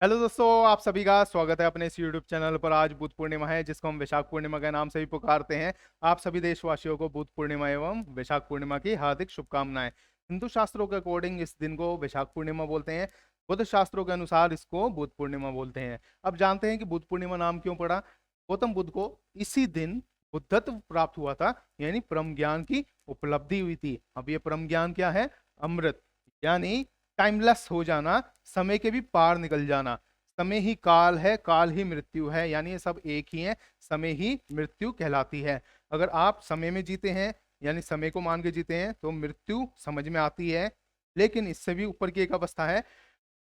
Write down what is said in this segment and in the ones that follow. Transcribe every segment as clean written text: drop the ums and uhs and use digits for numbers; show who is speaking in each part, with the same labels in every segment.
Speaker 1: Hello दोस्तों, आप सभी का स्वागत है अपने इस यूट्यूब चैनल पर। आज बुद्ध पूर्णिमा है, जिसको हम वैशाख पूर्णिमा के नाम से भी पुकारते हैं। आप सभी देशवासियों को बुद्ध पूर्णिमा एवं वैशाख पूर्णिमा की हार्दिक शुभकामनाएं। हिंदू शास्त्रों के अकॉर्डिंग इस दिन को वैशाख पूर्णिमा बोलते हैं। बुद्ध शास्त्रों के अनुसार इसको बुद्ध पूर्णिमा बोलते हैं। अब जानते हैं कि बुद्ध पूर्णिमा नाम क्यों पड़ा। गौतम बुद्ध को इसी दिन बुद्धत्व प्राप्त हुआ था, यानी परम ज्ञान की उपलब्धि हुई थी। अब ये परम ज्ञान क्या है? अमृत, यानी टाइमलेस हो जाना, समय के भी पार निकल जाना। समय ही काल है, काल ही मृत्यु है, यानी ये सब एक ही है। समय ही मृत्यु कहलाती है। अगर आप समय में जीते हैं, यानी समय को मान के जीते हैं, तो मृत्यु समझ में आती है। लेकिन इससे भी ऊपर की एक अवस्था है,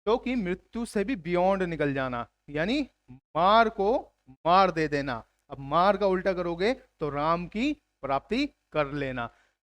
Speaker 1: जो कि मृत्यु से भी बियॉन्ड निकल जाना, यानी मार को मार दे देना। अब मार का उल्टा करोगे तो राम की प्राप्ति कर लेना।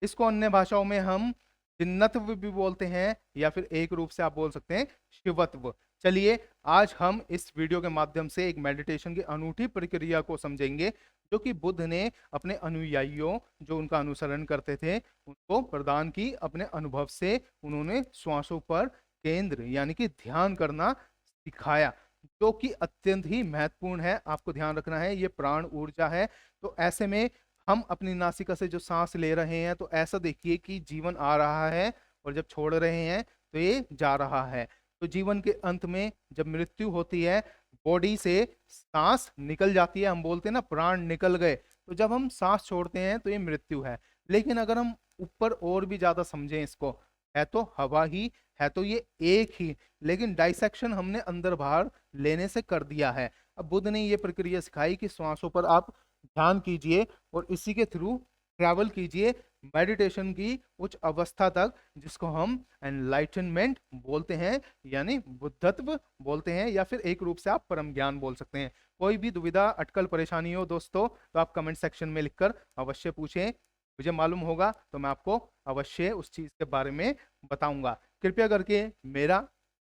Speaker 1: इसको अन्य भाषाओं में हम जिन्नत्व भी बोलते हैं, या फिर एक रूप से आप बोल सकते हैं शिवत्व। चलिए, आज हम इस वीडियो के माध्यम से एक मेडिटेशन की अनूठी प्रक्रिया को समझेंगे, जो कि बुद्ध ने अपने अनुयायियों, जो उनका अनुसरण करते थे, उनको प्रदान की। अपने अनुभव से उन्होंने श्वासों पर केंद्र यानी कि ध्यान करना सिखाया, जो कि अत्यंत ही महत्वपूर्ण है। आपको ध्यान रखना है, ये प्राण ऊर्जा है। तो ऐसे में हम अपनी नासिका से जो सांस ले रहे हैं, तो ऐसा देखिए कि जीवन आ रहा है, और जब छोड़ रहे हैं तो ये जा रहा है। तो जीवन के अंत में जब मृत्यु होती है, बॉडी से सांस निकल जाती है, हम बोलते हैं ना प्राण निकल गए। तो जब हम सांस छोड़ते हैं तो ये मृत्यु है। लेकिन अगर हम ऊपर और भी ज्यादा समझें इसको, है तो हवा ही, है तो ये एक ही, लेकिन डाइसेक्शन हमने अंदर बाहर लेने से कर दिया है। अब बुद्ध ने ये प्रक्रिया सिखाई कि श्वासों पर आप ध्यान कीजिए और इसी के थ्रू ट्रैवल कीजिए मेडिटेशन की उच्च अवस्था तक, जिसको हम एनलाइटनमेंट बोलते हैं, यानी बुद्धत्व बोलते हैं, या फिर एक रूप से आप परम ज्ञान बोल सकते हैं। कोई भी दुविधा, अटकल, परेशानी हो दोस्तों, तो आप कमेंट सेक्शन में लिखकर अवश्य पूछें। मुझे मालूम होगा तो मैं आपको अवश्य उस चीज के बारे में बताऊंगा। कृपया करके मेरा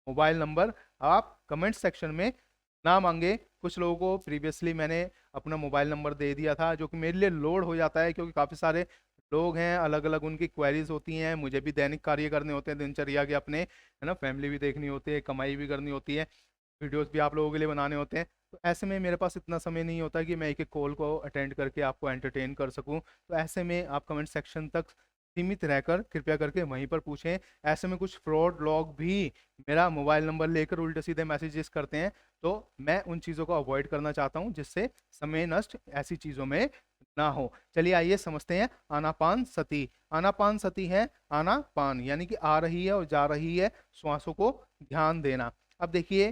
Speaker 1: मोबाइल नंबर आप कमेंट सेक्शन में ना मांगे। कुछ लोगों को प्रीवियसली मैंने अपना मोबाइल नंबर दे दिया था, जो कि मेरे लिए लोड हो जाता है, क्योंकि काफ़ी सारे लोग हैं, अलग अलग उनकी क्वेरीज होती हैं। मुझे भी दैनिक कार्य करने होते हैं दिनचर्या के अपने, है ना, फैमिली भी देखनी होती है, कमाई भी करनी होती है, वीडियोस भी आप लोगों के लिए बनाने होते हैं। तो ऐसे में मेरे पास इतना समय नहीं होता कि मैं एक एक कॉल को अटेंड करके आपको एंटरटेन कर सकूं। तो ऐसे में आप कमेंट सेक्शन तक सीमित रहकर कृपया करके वहीं पर पूछें। ऐसे में कुछ फ्रॉड लोग भी मेरा मोबाइल नंबर लेकर उल्टे सीधे मैसेजेस करते हैं, तो मैं उन चीज़ों को अवॉइड करना चाहता हूं, जिससे समय नष्ट ऐसी चीज़ों में ना हो। चलिए आइए समझते हैं आनापान सती। आनापान सती है आना पान, यानी कि आ रही है और जा रही है, श्वासों को ध्यान देना। अब देखिए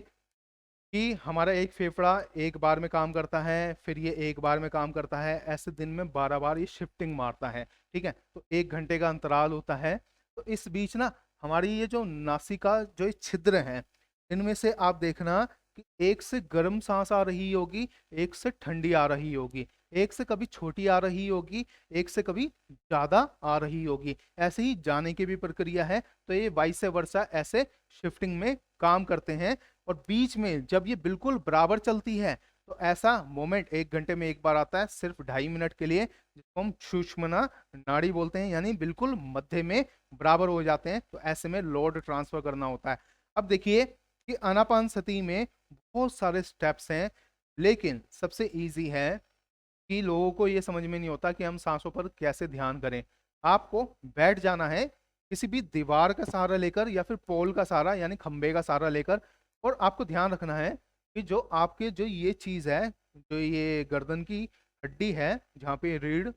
Speaker 1: कि हमारा एक फेफड़ा एक बार में काम करता है, फिर ये एक बार में काम करता है, ऐसे दिन में 12 बार ये शिफ्टिंग मारता है। ठीक है, तो 1 घंटे का अंतराल होता है। तो इस बीच ना हमारी ये जो नासिका, जो ये छिद्र हैं, इनमें से आप देखना कि एक से गर्म सांस आ रही होगी, एक से ठंडी आ रही होगी, एक से कभी छोटी आ रही होगी, एक से कभी ज्यादा आ रही होगी। ऐसे ही जाने की भी प्रक्रिया है। तो ये वाइस वर्सा ऐसे शिफ्टिंग में काम करते हैं। और बीच में जब ये बिल्कुल बराबर चलती है, तो ऐसा मोमेंट 1 घंटे में एक बार आता है, सिर्फ 2.5 मिनट के लिए, जिसको हम सुषुम्ना नाड़ी बोलते हैं, यानी बिल्कुल मध्य में बराबर हो जाते हैं। तो ऐसे में लोड ट्रांसफर करना होता है। अब देखिए कि आनापान सती में बहुत सारे स्टेप्स हैं, लेकिन सबसे इजी है कि लोगों को ये समझ में नहीं होता कि हम सांसों पर कैसे ध्यान करें। आपको बैठ जाना है किसी भी दीवार का सहारा लेकर, या फिर पोल का सहारा यानी खंबे का सहारा लेकर, और आपको ध्यान रखना है कि जो आपके जो ये चीज है, जो ये गर्दन की हड्डी है, जहाँ पे रीढ़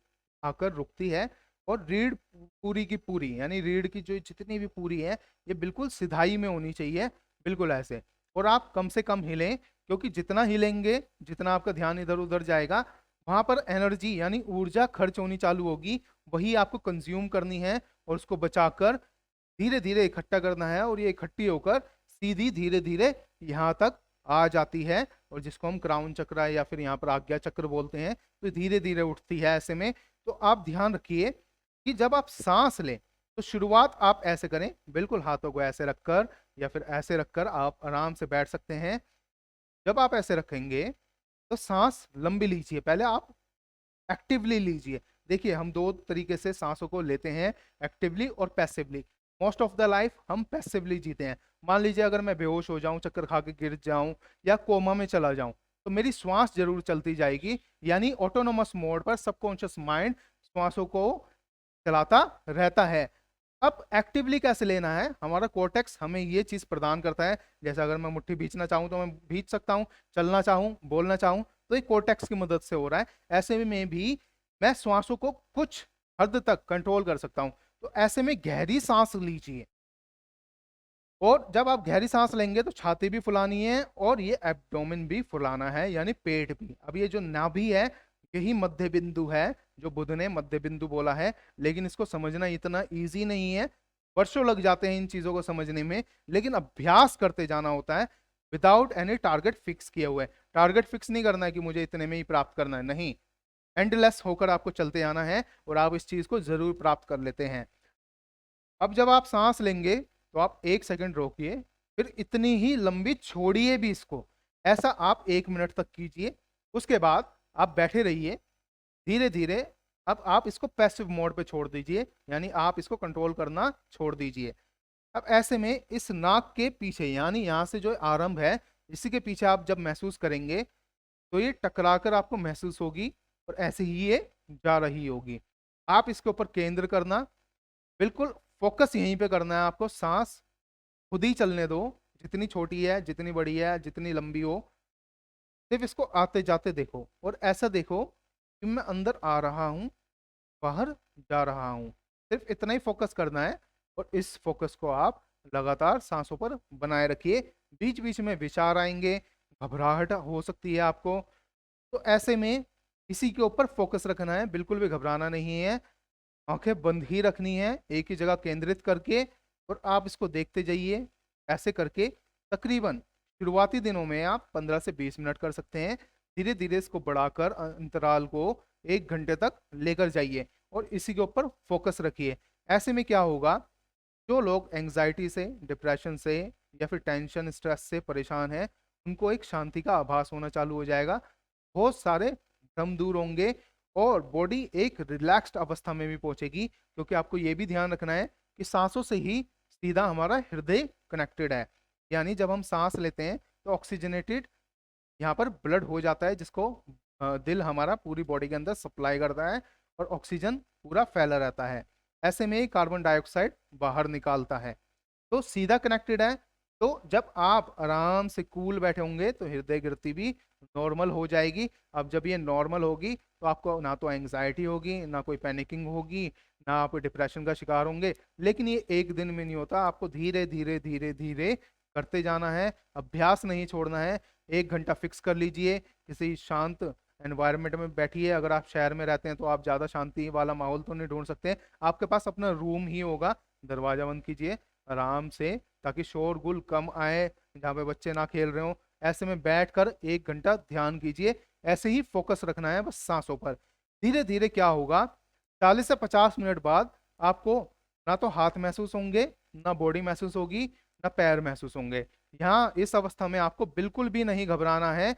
Speaker 1: आकर रुकती है, और रीढ़ पूरी की पूरी, यानी रीढ़ की जो जितनी भी पूरी है, ये बिल्कुल सिधाई में होनी चाहिए, बिल्कुल ऐसे। और आप कम से कम हिलें, क्योंकि जितना हिलेंगे, जितना आपका ध्यान इधर उधर जाएगा, वहां पर एनर्जी यानी ऊर्जा खर्च होनी चालू होगी। वही आपको कंज्यूम करनी है, और उसको बचाकर धीरे धीरे इकट्ठा करना है, और ये इकट्ठी होकर सीधी धीरे धीरे यहाँ तक आ जाती है, और जिसको हम क्राउन चक्र या फिर यहाँ पर आज्ञा चक्र बोलते हैं। तो धीरे धीरे उठती है ऐसे में। तो आप ध्यान रखिए कि जब आप सांस लें, तो शुरुआत आप ऐसे करें, बिल्कुल हाथों को ऐसे रखकर, या फिर ऐसे रखकर आप आराम से बैठ सकते हैं। जब आप ऐसे रखेंगे, तो सांस लंबी लीजिए। पहले आप एक्टिवली लीजिए। देखिए, हम दो तरीके से सांसों को लेते हैं, एक्टिवली और passively. Most of the life हम पैसिवली जीते हैं। मान लीजिए अगर मैं बेहोश हो जाऊं, चक्कर खा के गिर जाऊं या कोमा में चला जाऊं, तो मेरी श्वास जरूर चलती जाएगी, यानी ऑटोनोमस मोड पर सबकॉन्शियस माइंड श्वासों को चलाता रहता है। अब एक्टिवली कैसे लेना है, हमारा कोर्टेक्स हमें ये चीज प्रदान करता है। जैसे अगर मैं मुट्ठी भींचना चाहूं तो मैं भींच सकता हूं, चलना चाहूं, बोलना चाहूं, तो ये कोर्टेक्स की मदद से हो रहा है। ऐसे में भी मैं श्वासों को कुछ हद तक कंट्रोल कर सकता हूं। तो ऐसे में गहरी सांस लीजिए, और जब आप गहरी सांस लेंगे तो छाती भी फुलानी है और ये एब्डोमेन भी फुलाना है, यानी पेट भी। अब ये जो नाभि है यही मध्य बिंदु है, जो बुध ने मध्य बिंदु बोला है, लेकिन इसको समझना इतना इजी नहीं है, वर्षों लग जाते हैं इन चीजों को समझने में, लेकिन अभ्यास करते जाना होता है विदाउट एनी टारगेट फिक्स किए हुए। टारगेट फिक्स नहीं करना है कि मुझे इतने में ही प्राप्त करना है, नहीं, एंडलेस होकर आपको चलते आना है और आप इस चीज को जरूर प्राप्त कर लेते हैं। अब जब आप सांस लेंगे तो आप 1 सेकंड रोकिए, फिर इतनी ही लंबी छोड़िए भी इसको। ऐसा आप 1 मिनट तक कीजिए। उसके बाद आप बैठे रहिए। धीरे धीरे अब आप इसको पैसिव मोड पे छोड़ दीजिए, यानी आप इसको कंट्रोल करना छोड़ दीजिए। अब ऐसे में इस नाक के पीछे, यानी यहाँ से जो आरंभ है, इसी के पीछे आप जब महसूस करेंगे तो ये टकराकर आपको महसूस होगी और ऐसे ही ये जा रही होगी। आप इसके ऊपर केंद्र करना, बिल्कुल फोकस यहीं पे करना है आपको। सांस खुद ही चलने दो, जितनी छोटी है, जितनी बड़ी है, जितनी लंबी हो, सिर्फ इसको आते जाते देखो और ऐसा देखो कि मैं अंदर आ रहा हूं, बाहर जा रहा हूं। सिर्फ इतना ही फोकस करना है और इस फोकस को आप लगातार सांसों पर बनाए रखिए। बीच बीच में विचार आएंगे, घबराहट हो सकती है आपको, तो ऐसे में इसी के ऊपर फोकस रखना है, बिल्कुल भी घबराना नहीं है। आंखें बंद ही रखनी है, एक ही जगह केंद्रित करके, और आप इसको देखते जाइए। ऐसे करके तकरीबन शुरुआती दिनों में आप 15 से 20 मिनट कर सकते हैं। धीरे धीरे इसको बढ़ाकर अंतराल को 1 घंटे तक लेकर जाइए और इसी के ऊपर फोकस रखिए। ऐसे में क्या होगा, जो लोग एंजाइटी से, डिप्रेशन से या फिर टेंशन, स्ट्रेस से परेशान हैं, उनको एक शांति का आभास होना चालू हो जाएगा। बहुत सारे भ्रम दूर होंगे और बॉडी एक रिलैक्स्ड अवस्था में भी पहुंचेगी, क्योंकि आपको ये भी ध्यान रखना है कि सांसों से ही सीधा हमारा हृदय कनेक्टेड है। यानी जब हम सांस लेते हैं तो ऑक्सीजनेटेड यहाँ पर ब्लड हो जाता है, जिसको दिल हमारा पूरी बॉडी के अंदर सप्लाई करता है और ऑक्सीजन पूरा फैला रहता है। ऐसे में ही कार्बन डाइऑक्साइड बाहर निकालता है, तो सीधा कनेक्टेड है। तो जब आप आराम से कूल बैठे होंगे तो हृदय गति भी नॉर्मल हो जाएगी। अब जब ये नॉर्मल होगी तो आपको ना तो एंग्जाइटी होगी, ना कोई पैनिकिंग होगी, ना आप डिप्रेशन का शिकार होंगे। लेकिन ये एक दिन में नहीं होता, आपको धीरे धीरे धीरे धीरे करते जाना है, अभ्यास नहीं छोड़ना है। 1 घंटा फिक्स कर लीजिए, किसी शांत एनवायरनमेंट में बैठिए। अगर आप शहर में रहते हैं तो आप ज्यादा शांति वाला माहौल तो नहीं ढूंढ सकते, आपके पास अपना रूम ही होगा, दरवाजा बंद कीजिए आराम से, ताकि शोरगुल कम आए, जहाँ पे बच्चे ना खेल रहे हो। ऐसे में बैठकर 1 घंटा ध्यान कीजिए। ऐसे ही फोकस रखना है बस सांसों पर। धीरे धीरे क्या होगा, 40 से 50 मिनट बाद आपको ना तो हाथ महसूस होंगे, ना बॉडी महसूस होगी, ना पैर महसूस होंगे। यहाँ इस अवस्था में आपको बिल्कुल भी नहीं घबराना है,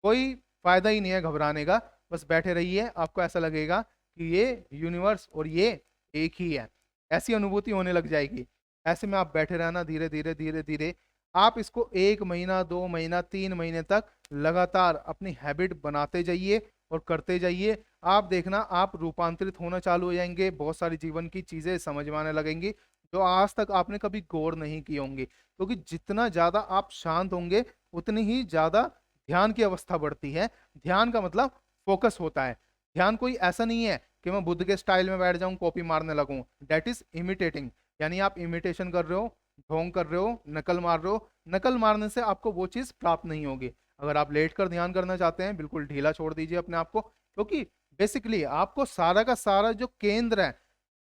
Speaker 1: कोई फायदा ही नहीं है घबराने का। बस बैठे रहिए, आपको ऐसा लगेगा कि ये यूनिवर्स और ये एक ही है, ऐसी अनुभूति होने लग जाएगी। ऐसे में आप बैठे रहना, धीरे धीरे धीरे धीरे आप इसको 1 महीना, 2 महीना, 3 महीने तक लगातार अपनी हैबिट बनाते जाइए और करते जाइए। आप देखना, आप रूपांतरित होना चालू हो जाएंगे, बहुत सारी जीवन की चीजें समझ में आने लगेंगी जो आज तक आपने कभी गौर नहीं की होंगी। क्योंकि जितना ज्यादा आप शांत होंगे उतनी ही ज्यादा ध्यान की अवस्था बढ़ती है। ध्यान का मतलब फोकस होता है। ध्यान कोई ऐसा नहीं है कि मैं बुद्ध के स्टाइल में बैठ जाऊं, कॉपी मारने लगूं। दैट इज इमिटेटिंग, यानी आप इमिटेशन कर रहे हो, ढोंग कर रहे हो, नकल मार रहे हो। नकल मारने से आपको वो चीज प्राप्त नहीं होगी। अगर आप लेट कर ध्यान करना चाहते हैं, बिल्कुल ढीला छोड़ दीजिए अपने आप को, क्योंकि बेसिकली आपको सारा का सारा जो केंद्र है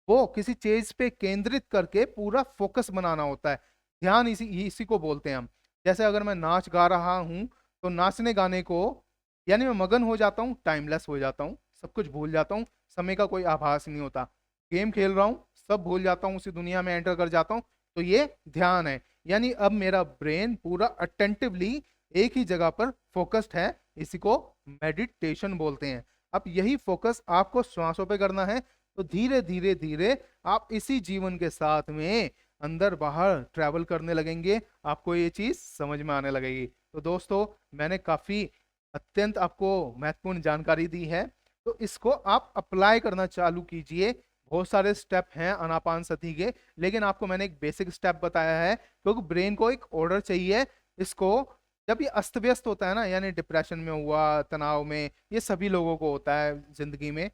Speaker 1: वो किसी चीज पे केंद्रित करके पूरा फोकस बनाना होता है। ध्यान इसी इसी को बोलते हैं हम। जैसे अगर मैं नाच गा रहा हूं तो नाचने गाने को, यानी मैं मगन हो जाता हूँ, टाइमलेस हो जाता हूँ, सब कुछ भूल जाता हूँ, समय का कोई आभास नहीं होता। गेम खेल रहा हूँ, सब भूल जाता हूँ, उसी दुनिया में एंटर कर जाता हूँ, तो ये ध्यान है। यानी अब मेरा ब्रेन पूरा अटेंटिवली एक ही जगह पर फोकस्ड है, इसी को मेडिटेशन बोलते हैं। अब यही फोकस आपको श्वासों पे करना है। तो धीरे धीरे धीरे आप इसी जीवन के साथ में अंदर बाहर ट्रैवल करने लगेंगे, आपको ये चीज समझ में आने लगेगी। तो दोस्तों, मैंने काफी अत्यंत आपको महत्वपूर्ण जानकारी दी है, तो इसको आप अप्लाई करना चालू कीजिए। बहुत सारे स्टेप हैं आनापानसति के, लेकिन आपको मैंने एक बेसिक स्टेप बताया है, क्योंकि ब्रेन को एक ऑर्डर चाहिए। इसको जब ये अस्त व्यस्त होता है ना, यानी डिप्रेशन में हुआ, तनाव में, ये सभी लोगों को होता है जिंदगी में।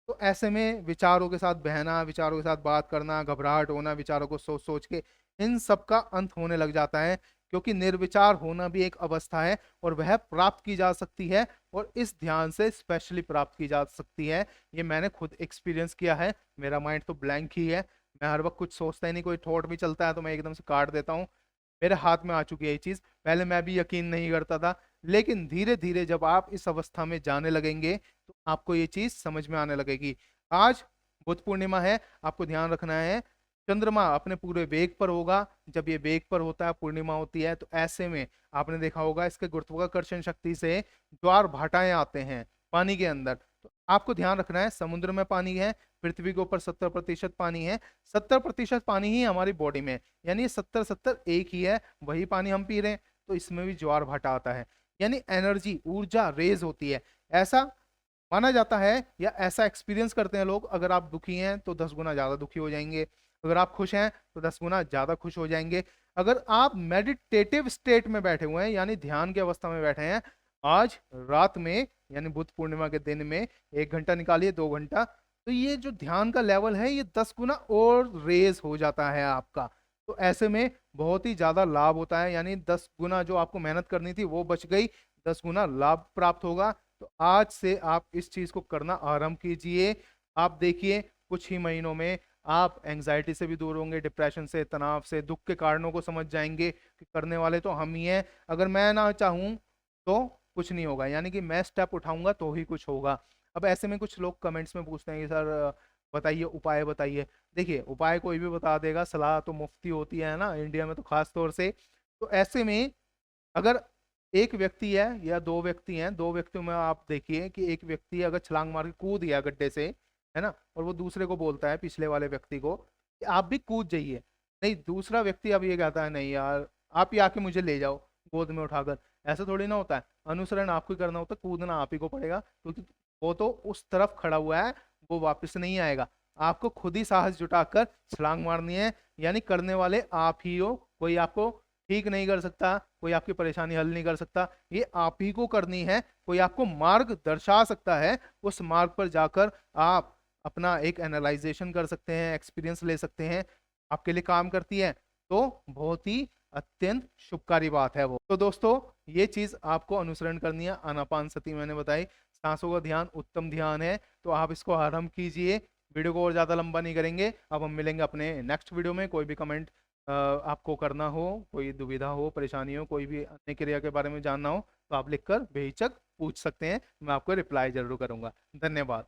Speaker 1: तो ऐसे में विचारों के साथ बहना, विचारों के साथ बात करना, घबराहट होना, विचारों को सोच सोच के, इन सब का अंत होने लग जाता है। क्योंकि निर्विचार होना भी एक अवस्था है, और वह प्राप्त की जा सकती है, और इस ध्यान से स्पेशली प्राप्त की जा सकती है। ये मैंने खुद एक्सपीरियंस किया है। मेरा माइंड तो ब्लैंक ही है, मैं हर वक्त कुछ सोचता ही नहीं, कोई थॉट भी चलता है तो मैं एकदम से काट देता हूँ। मेरे हाथ में आ चुकी है ये चीज। पहले मैं भी यकीन नहीं करता था, लेकिन धीरे धीरे जब आप इस अवस्था में जाने लगेंगे तो आपको ये चीज समझ में आने लगेगी। आज बुद्ध पूर्णिमा है, आपको ध्यान रखना है, चंद्रमा अपने पूरे वेग पर होगा। जब ये वेग पर होता है, पूर्णिमा होती है, तो ऐसे में आपने देखा होगा इसके गुरुत्वाकर्षण शक्ति से ज्वार भाटाएं आते हैं पानी के अंदर। तो आपको ध्यान रखना है, समुद्र में पानी है, पृथ्वी के ऊपर 70% पानी है, 70% पानी ही हमारी बॉडी में, यानी 70-70 एक ही है, वही पानी हम पी रहे हैं। तो इसमें भी ज्वार भाटा आता है, यानी एनर्जी, ऊर्जा रेज होती है। ऐसा माना जाता है, या ऐसा एक्सपीरियंस करते हैं लोग, अगर आप दुखी हैं तो 10 गुना ज्यादा दुखी हो जाएंगे, अगर आप खुश हैं तो 10 गुना ज्यादा खुश हो जाएंगे। अगर आप मेडिटेटिव स्टेट में बैठे हुए हैं, यानी ध्यान की अवस्था में बैठे हैं, आज रात में, यानी बुद्ध पूर्णिमा के दिन में 1 घंटा निकालिए, 2 घंटा, तो ये जो ध्यान का लेवल है, ये 10 गुना और रेज हो जाता है आपका। तो ऐसे में बहुत ही ज्यादा लाभ होता है, यानी 10 गुना जो आपको मेहनत करनी थी वो बच गई, 10 गुना लाभ प्राप्त होगा। तो आज से आप इस चीज को करना आरंभ कीजिए। आप देखिए, कुछ ही महीनों में आप एंजाइटी से भी दूर होंगे, डिप्रेशन से, तनाव से, दुख के कारणों को समझ जाएंगे कि करने वाले तो हम ही हैं, अगर मैं ना चाहूं तो कुछ नहीं होगा, यानी कि मैं स्टेप उठाऊंगा तो ही कुछ होगा। अब ऐसे में कुछ लोग कमेंट्स में पूछते हैं कि सर बताइए, उपाय बताइए। देखिए, उपाय कोई भी बता देगा, सलाह तो मुफ्ती होती है ना, इंडिया में तो खास तौर से। तो ऐसे में अगर एक व्यक्ति है या 2 व्यक्ति हैं, 2 व्यक्तियों में आप देखिए कि एक व्यक्ति अगर छलांग मार के कूद गया गड्ढे से, है ना, और वो दूसरे को बोलता है, पिछले वाले व्यक्ति को, कि आप भी कूद जाइए, नहीं, दूसरा व्यक्ति अब ये कहता है नहीं यार, आप ही आके मुझे ले जाओ गोद में उठाकर। ऐसा थोड़ी ना होता है, अनुसरण आपको ही करना होता है, कूदना आप ही को पड़ेगा, क्योंकि वो तो उस तरफ खड़ा हुआ है, वो वापस नहीं आएगा। आपको खुद ही साहस जुटाकर छलांग मारनी है, यानी करने वाले आप ही हो, कोई आपको ठीक नहीं कर सकता, कोई आपकी परेशानी हल नहीं कर सकता, ये आप ही को करनी है। कोई आपको मार्ग दर्शा सकता है, उस मार्ग पर जाकर आप अपना एक एनालाइजेशन कर सकते हैं, एक्सपीरियंस ले सकते हैं, आपके लिए काम करती है, तो बहुत ही अत्यंत शुभकारी बात है वो। तो दोस्तों, ये चीज आपको अनुसरण करनी है। आनापानसति मैंने बताई, सांसों का ध्यान उत्तम ध्यान है, तो आप इसको आरंभ कीजिए। वीडियो को और ज्यादा लंबा नहीं करेंगे, अब हम मिलेंगे अपने नेक्स्ट वीडियो में। कोई भी कमेंट आपको करना हो, कोई दुविधा हो, परेशानी हो, कोई भी अन्य क्रिया के बारे में जानना हो, तो आप लिखकर बेहिचक पूछ सकते हैं, मैं आपको रिप्लाई जरूर करूंगा। धन्यवाद।